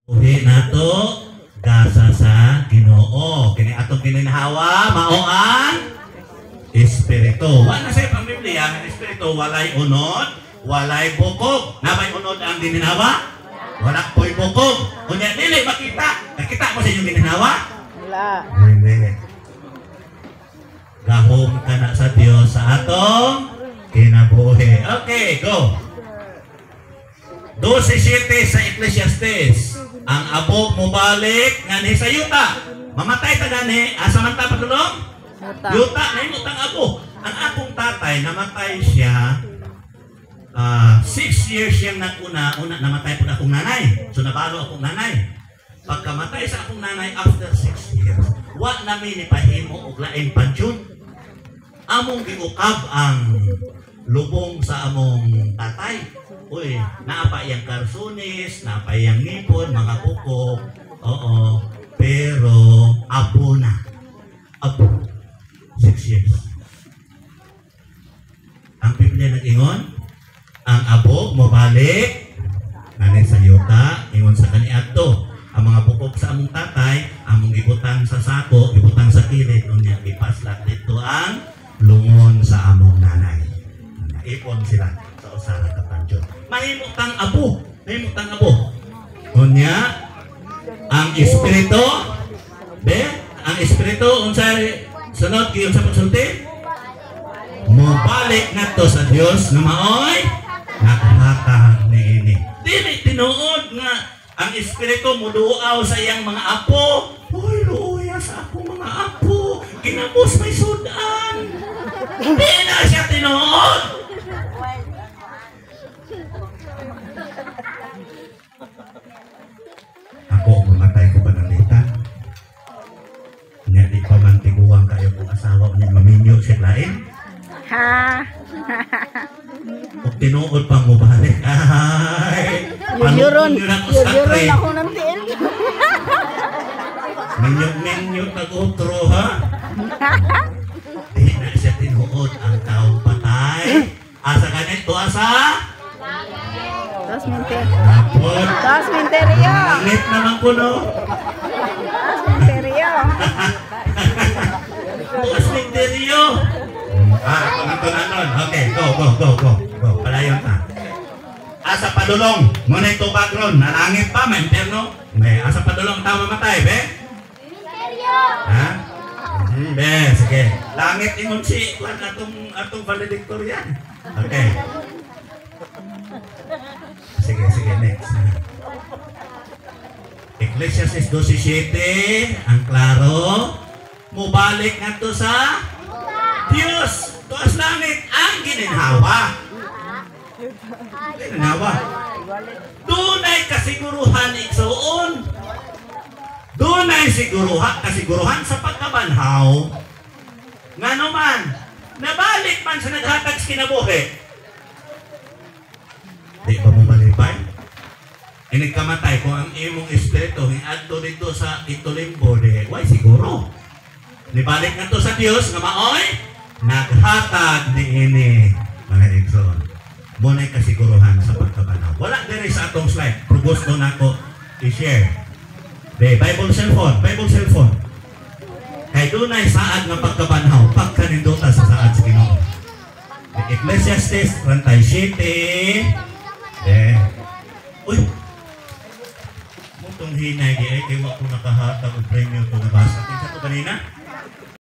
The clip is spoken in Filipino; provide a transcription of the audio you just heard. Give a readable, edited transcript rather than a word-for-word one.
Uhi nato gasa sa Ginoo. Kini atong gininhawa mao ang Espiritu. Wa na say pang Biblia ang Espiritu walay unod, walay bukog. Nabay unod ang gininhawa? Wala po'y bukog. Kunya dili makita. Nakita mo sa inyong gininhawa? Wala. Hindi. Gahom ka na sa Dios sa atong kinabuhi. Okay, go. 12:7 sa Ecclesiastes. Ang abog mo balik nga ni sa yuta. Mamatay ta gani asa man ta padulong? Yuta na imutang abo. Ang akong tatay namatay siya 6 years siyang una namatay po akong nanay. So nabalo akong nanay. Pagkamatay sa akong nanay after 6 years, wa namin ipahimo og lain pansyon. Among giukab ang lubong sa among tatay. Uy, naapa yang karsunis, naapa yang nipon, mga kuko. Oo, pero abo na. Abo. 6 years. Ang Biblia nag-ingon, ang abo mabalik nanay sa yuta, ingon sa kaniadto. Ang mga bukog sa among tatay, among gibutang sa sako, gibutang sa kilid, unya gipaslat dito ang lungon sa among nanay. Ipon sila sa usaha ka pansyon. Mahimutang abo. Mahimutang abo. Kunya, ang Espiritu, ang Espiritu, unsay sunod, kiyon sa pagsulti, mubalik na to sa Dios na maoy, nakahata ni ini. Dili tinuod nga, ang Espiritu muduaw sa iyang mga apo. Uy, luya sa akong mga apo. Kinabos may sudan. Hindi na siya tinuod. Ako, mamatay ko panalitan. Nga di pa man tiguang kayo kung asawa niya maminyo siya lain. Ha? Kung tinuod pang mubalik. Ay! Yuron ako ng tiil. Minyo tag-utro ha? Di na siya tinuod ang taong patay. Asa ganito, asa? Dos minter. Rapod. Dos minterio. Langit naman ko, no? Dos minterio. Dos minterio. Pangitunan. Okay, go. Palayon na. Asa padulong. Muna ito background. Nalangit pa, may interno. May asa padulong tao mamatay, be? Misteryo. Ha? Be, sige. Langit ingon si atong valedictorian. Okay. Sige, next. Ecclesiastes 12:7, ang klaro, mubalik nga to sa Diyos, tuas langit, ang gininhawa. Gininhawa. Dunay kasiguruhan igsuon. Dunay kasiguruhan sa pagkabanhaw. Nga naman, nabalik man sa naghatag sa kinabuhi. Di ba mo malipay? Inigkamatay kung ang imong espiritu hiadto dito sa itulimbo, di why siguro? Nibalik nga to sa Dios nga maoy naghatag ni ini mga igsoon. Munay kasiguruhan sa pagkabanaw. Wala diri sa atong slide. Pero gusto nako i-share. Bible cellphone. Kay dunay saad nga pagkabanaw pagkaninduta sa saad sa Ginoo. Ecclesiastes 37. Uy! Mutong hinay di ay kaya ko nakahatag o premyo ko nabasa. Kinsa to kanina?